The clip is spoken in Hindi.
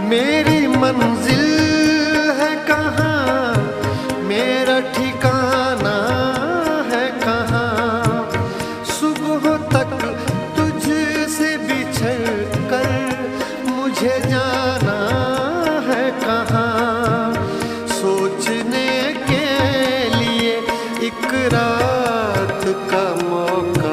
मेरी मंजिल है कहाँ, मेरा ठिकाना है कहाँ। सुबह तक तुझसे बिछड़ कर मुझे जाना है कहाँ। सोचने के लिए एक रात का मौका